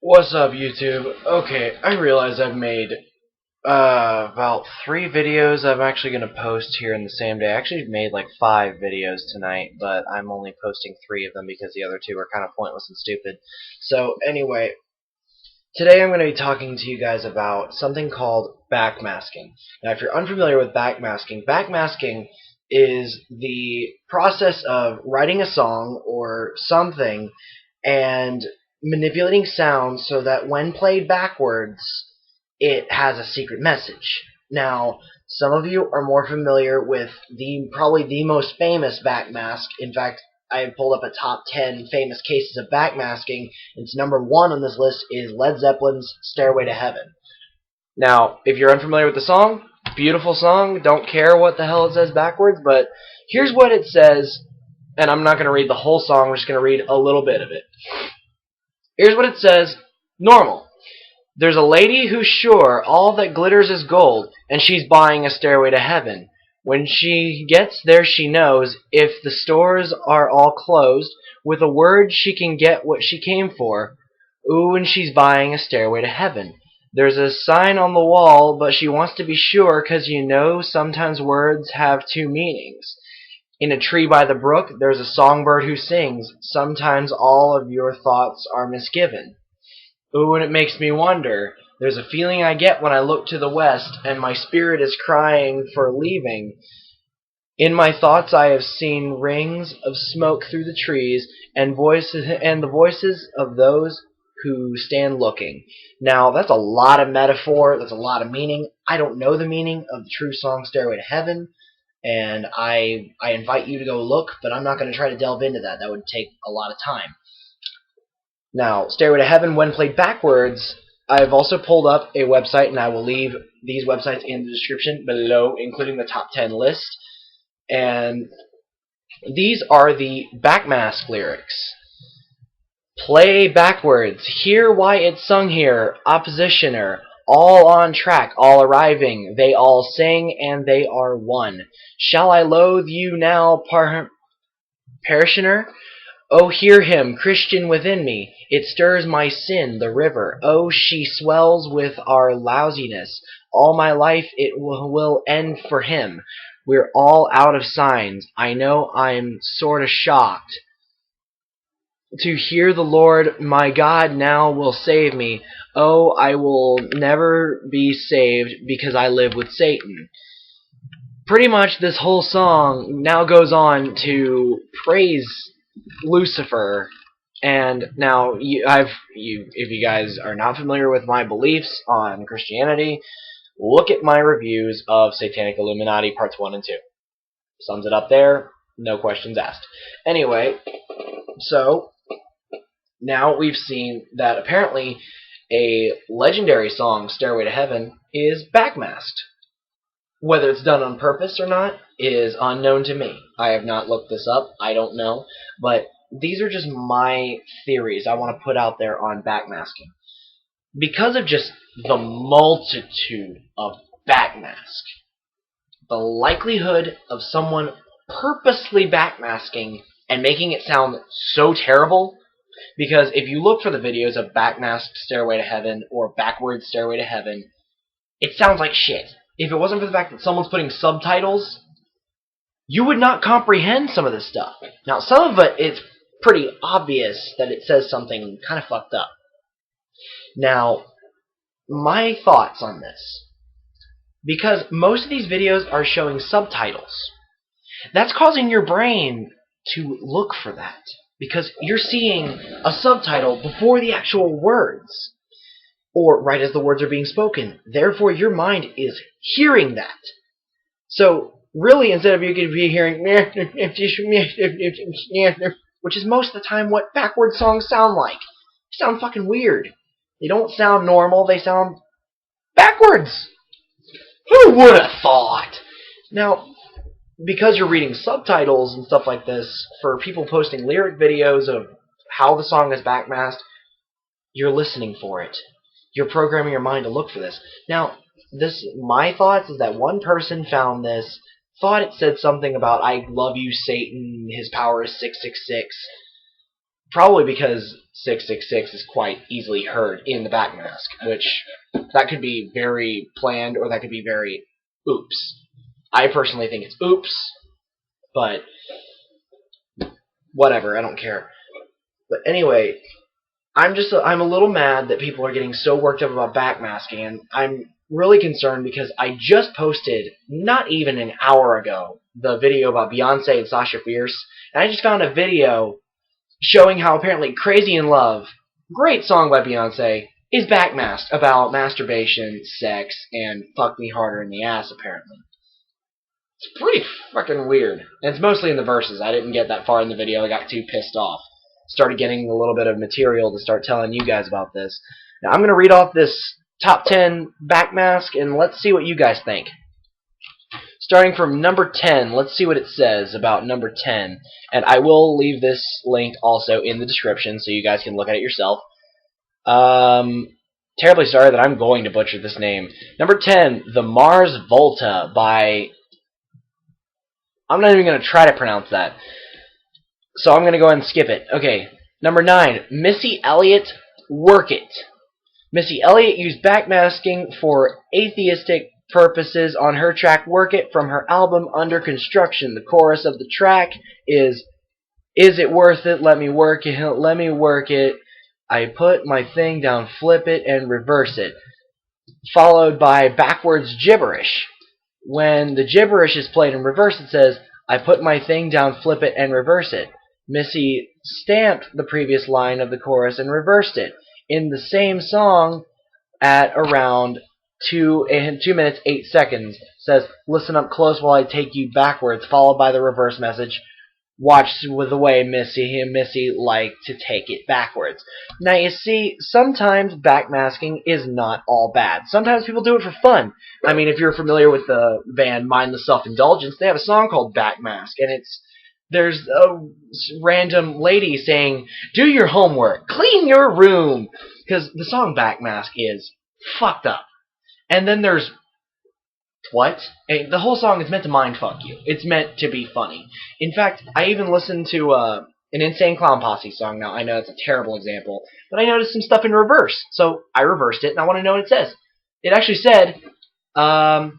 What's up, YouTube? Okay, I realize I've made about 3 videos I'm actually going to post here in the same day. I actually made like 5 videos tonight, but I'm only posting 3 of them because the other 2 are kind of pointless and stupid. So anyway, today I'm going to be talking to you guys about something called backmasking. Now, if you're unfamiliar with backmasking is the process of writing a song or something and manipulating sounds so that when played backwards, it has a secret message. Now, some of you are more familiar with probably the most famous backmask. In fact, I pulled up a top 10 famous cases of backmasking. It's number 1 on this list is Led Zeppelin's Stairway to Heaven. Now, if you're unfamiliar with the song, beautiful song, don't care what the hell it says backwards, but here's what it says, and I'm not going to read the whole song, I'm just going to read a little bit of it. Here's what it says, normal. There's a lady who's sure all that glitters is gold, and she's buying a stairway to heaven. When she gets there, she knows if the stores are all closed, with a word she can get what she came for. Ooh, and she's buying a stairway to heaven. There's a sign on the wall, but she wants to be sure, 'cause you know sometimes words have 2 meanings. In a tree by the brook, there's a songbird who sings. Sometimes all of your thoughts are misgiven. Ooh, and it makes me wonder. There's a feeling I get when I look to the west, and my spirit is crying for leaving. In my thoughts I have seen rings of smoke through the trees, and the voices of those who stand looking. Now, that's a lot of metaphor, that's a lot of meaning. I don't know the meaning of the true song Stairway to Heaven, and I invite you to go look, but I'm not going to try to delve into that. That would take a lot of time. Now, Stairway to Heaven, when played backwards, I've also pulled up a website, and I will leave these websites in the description below, including the top 10 list. And these are the backmask lyrics. Play backwards. Hear why it's sung here. Oppositioner. All on track, all arriving. They all sing, and they are one. Shall I loathe you now, parishioner? Oh, hear him, Christian within me. It stirs my sin, the river. Oh, she swells with our lousiness. All my life it will end for him. We're all out of signs. I know I'm sorta shocked to hear the Lord my God now will save me. Oh, I will never be saved because I live with Satan. Pretty much this whole song now goes on to praise Lucifer. And now, if you guys are not familiar with my beliefs on Christianity, look at my reviews of Satanic Illuminati Parts 1 and 2. Sums it up there, no questions asked. Anyway, so now we've seen that apparently a legendary song, Stairway to Heaven, is backmasked. Whether it's done on purpose or not is unknown to me. I have not looked this up. I don't know. But these are just my theories I want to put out there on backmasking. Because of just the multitude of backmask, the likelihood of someone purposely backmasking and making it sound so terrible, because if you look for the videos of backmasked Stairway to Heaven or backwards Stairway to Heaven, it sounds like shit. If it wasn't for the fact that someone's putting subtitles, you would not comprehend some of this stuff. Now, some of it is pretty obvious that it says something kind of fucked up. Now, my thoughts on this. Because most of these videos are showing subtitles. That's causing your brain to look for that. Because you're seeing a subtitle before the actual words. Or right as the words are being spoken. Therefore, your mind is hearing that. So, really, instead of you could be hearing, which is most of the time what backward songs sound like. They sound fucking weird. They don't sound normal, they sound backwards. Who would have thought? Now, because you're reading subtitles and stuff like this, for people posting lyric videos of how the song is backmasked, you're listening for it. You're programming your mind to look for this. Now, my thoughts is that one person found this, thought it said something about, I love you, Satan, his power is 666. Probably because 666 is quite easily heard in the backmask, which that could be very planned or that could be very oops. I personally think it's oops, but whatever, I don't care. But anyway, I'm a little mad that people are getting so worked up about backmasking, and I'm really concerned because I just posted not even an hour ago the video about Beyonce and Sasha Fierce, and I just found a video showing how apparently Crazy in Love, great song by Beyonce, is backmasked about masturbation, sex, and fuck me harder in the ass, apparently. It's pretty fucking weird. And it's mostly in the verses. I didn't get that far in the video. I got too pissed off. Started getting a little bit of material to start telling you guys about this. Now, I'm going to read off this top 10 backmask, and let's see what you guys think. Starting from number 10, let's see what it says about number 10. And I will leave this linked also in the description so you guys can look at it yourself. Terribly sorry that I'm going to butcher this name. Number 10, The Mars Volta by... I'm not even going to try to pronounce that. So I'm going to go ahead and skip it. Okay, number 9, Missy Elliott, Work It. Missy Elliott used backmasking for atheistic purposes on her track Work It from her album Under Construction. The chorus of the track is it worth it? Let me work it. Let me work it. I put my thing down, flip it, and reverse it. Followed by backwards gibberish. When the gibberish is played in reverse, it says, I put my thing down, flip it, and reverse it. Missy stamped the previous line of the chorus and reversed it. In the same song, at around 2 minutes 8 seconds, says, listen up close while I take you backwards, followed by the reverse message, watch with the way Missy like to take it backwards. Now you see, sometimes backmasking is not all bad. Sometimes people do it for fun. I mean, if you're familiar with the band Mindless Self-Indulgence, they have a song called Backmask, and there's a random lady saying, do your homework, clean your room, because the song Backmask is fucked up. And then there's what? And the whole song is meant to mindfuck you. It's meant to be funny. In fact, I even listened to an Insane Clown Posse song. Now, I know it's a terrible example, but I noticed some stuff in reverse. So I reversed it, and I want to know what it says. It actually said, how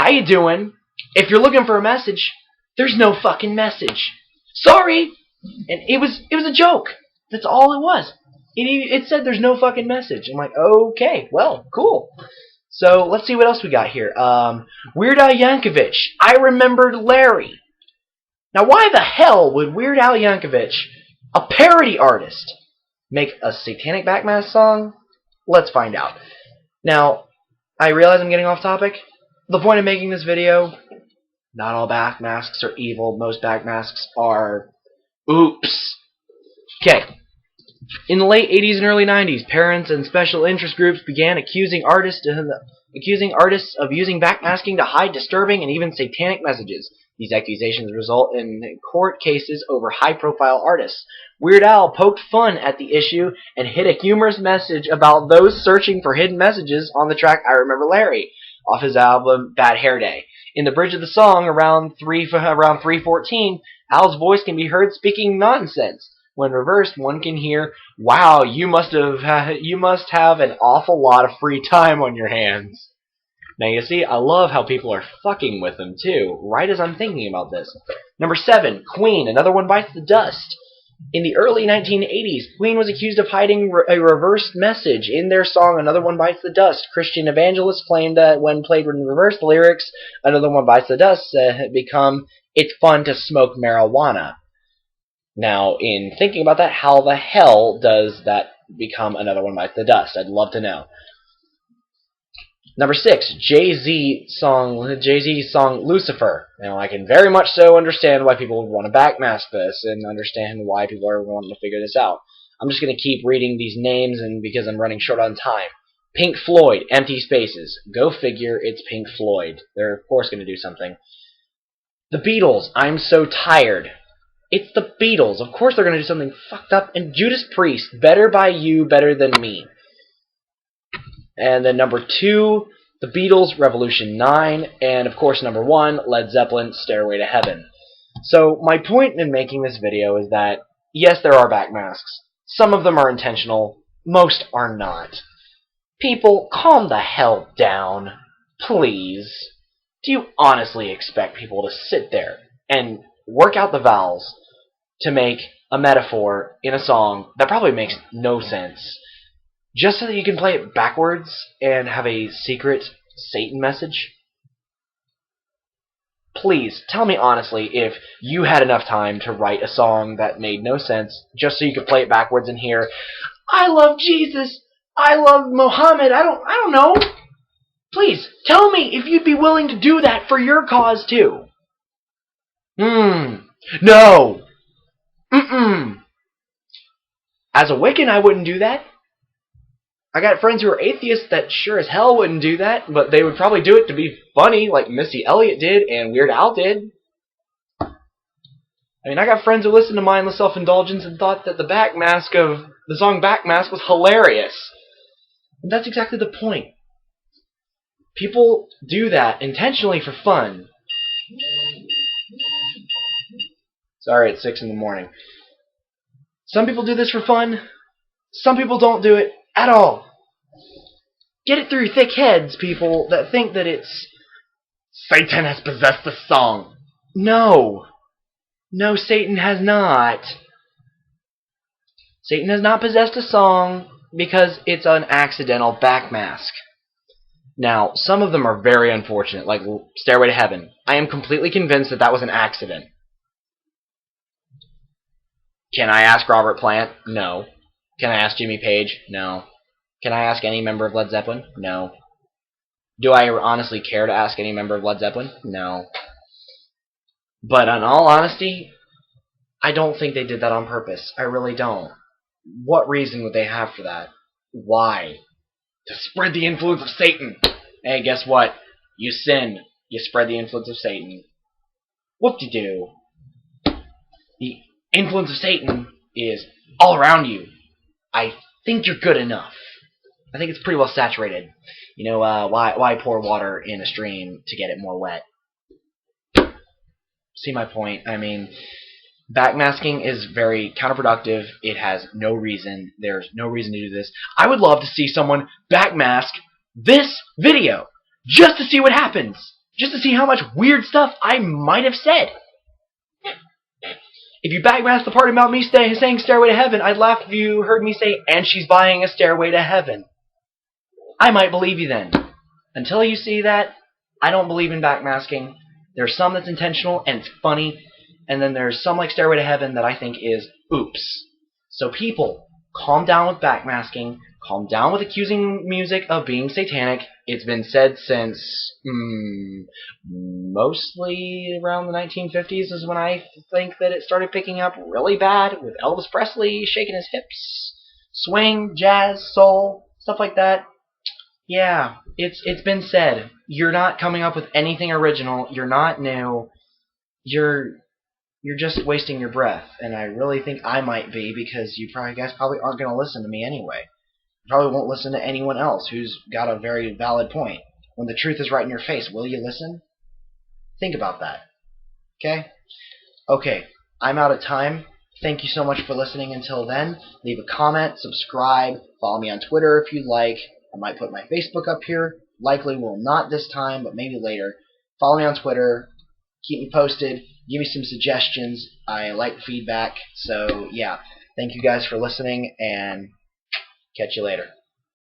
you doing? If you're looking for a message, there's no fucking message. Sorry! And it was a joke. That's all it was. It said there's no fucking message. I'm like, okay, well, cool. So let's see what else we got here. Weird Al Yankovic, I Remembered Larry. Now, why the hell would Weird Al Yankovic, a parody artist, make a satanic backmask song? Let's find out. Now, I realize I'm getting off topic. The point of making this video, not all backmasks are evil. Most backmasks are oops. Okay. In the late 80s and early 90s, parents and special interest groups began accusing artists of using backmasking to hide disturbing and even satanic messages. These accusations result in court cases over high-profile artists. Weird Al poked fun at the issue and hit a humorous message about those searching for hidden messages on the track I Remember Larry off his album Bad Hair Day. In the bridge of the song, around 3:14, Al's voice can be heard speaking nonsense. When reversed, one can hear, wow, you must have an awful lot of free time on your hands. Now you see, I love how people are fucking with them too, right as I'm thinking about this. Number 7, Queen, Another One Bites the Dust. In the early 1980s, Queen was accused of hiding a reversed message in their song Another One Bites the Dust. Christian evangelists claimed that when played in reverse, the lyrics Another One Bites the Dust had become, it's fun to smoke marijuana. Now, in thinking about that, how the hell does that become Another One Bites the Dust? I'd love to know. Number 6, Jay-Z's song Lucifer. Now, I can very much so understand why people would want to backmask this and understand why people are wanting to figure this out. I'm just going to keep reading these names and because I'm running short on time. Pink Floyd, Empty Spaces. Go figure, it's Pink Floyd. They're, of course, going to do something. The Beatles, I'm So Tired. It's the Beatles. Of course they're going to do something fucked up. And Judas Priest, Better by You, Better Than Me. And then number 2, The Beatles, Revolution 9. And of course number 1, Led Zeppelin, Stairway to Heaven. So my point in making this video is that Yes, there are backmasks. Some of them are intentional. Most are not. People, calm the hell down. Please. Do you honestly expect people to sit there and work out the vowels to make a metaphor in a song that probably makes no sense just so that you can play it backwards and have a secret Satan message? Please, tell me honestly if you had enough time to write a song that made no sense just so you could play it backwards and hear, I love Jesus, I love Mohammed, I don't know. Please, tell me if you'd be willing to do that for your cause too. No. As a Wiccan, I wouldn't do that. I got friends who are atheists that sure as hell wouldn't do that, but they would probably do it to be funny, like Missy Elliott did and Weird Al did. I mean, I got friends who listened to Mindless Self-Indulgence and thought that the song Backmask was hilarious. And that's exactly the point. People do that intentionally for fun. Sorry, it's 6 in the morning. Some people do this for fun. Some people don't do it at all. Get it through your thick heads, people that think that it's Satan has possessed the song. No. No, Satan has not. Satan has not possessed a song because it's an accidental backmask. Now, some of them are very unfortunate, like Stairway to Heaven. I am completely convinced that that was an accident. Can I ask Robert Plant? No. Can I ask Jimmy Page? No. Can I ask any member of Led Zeppelin? No. Do I honestly care to ask any member of Led Zeppelin? No. But in all honesty, I don't think they did that on purpose. I really don't. What reason would they have for that? Why? To spread the influence of Satan. Hey, guess what? You sin. You spread the influence of Satan. Whoop-de-doo. The influence of Satan is all around you. I think you're good enough. I think it's pretty well saturated. You know, why pour water in a stream to get it more wet? See my point? I mean, backmasking is very counterproductive. It has no reason. There's no reason to do this. I would love to see someone backmask this video just to see what happens. Just to see how much weird stuff I might have said. If you backmask the part about me saying Stairway to Heaven, I'd laugh if you heard me say, and she's buying a Stairway to Heaven. I might believe you then. Until you see that, I don't believe in backmasking. There's some that's intentional and it's funny, and then there's some like Stairway to Heaven that I think is oops. So people, calm down with backmasking. Calm down with accusing music of being satanic. It's been said since mostly around the 1950s is when I think that it started picking up really bad with Elvis Presley shaking his hips, swing, jazz, soul, stuff like that. Yeah, it's been said. You're not coming up with anything original. You're not new. You're just wasting your breath, and I really think I might be because you guys probably aren't going to listen to me anyway. You probably won't listen to anyone else who's got a very valid point. When the truth is right in your face, will you listen? Think about that. Okay? Okay, I'm out of time. Thank you so much for listening until then. Leave a comment, subscribe, follow me on Twitter if you'd like. I might put my Facebook up here. Likely will not this time, but maybe later. Follow me on Twitter. Keep me posted. Give me some suggestions. I like feedback. So, yeah. Thank you guys for listening, and catch you later.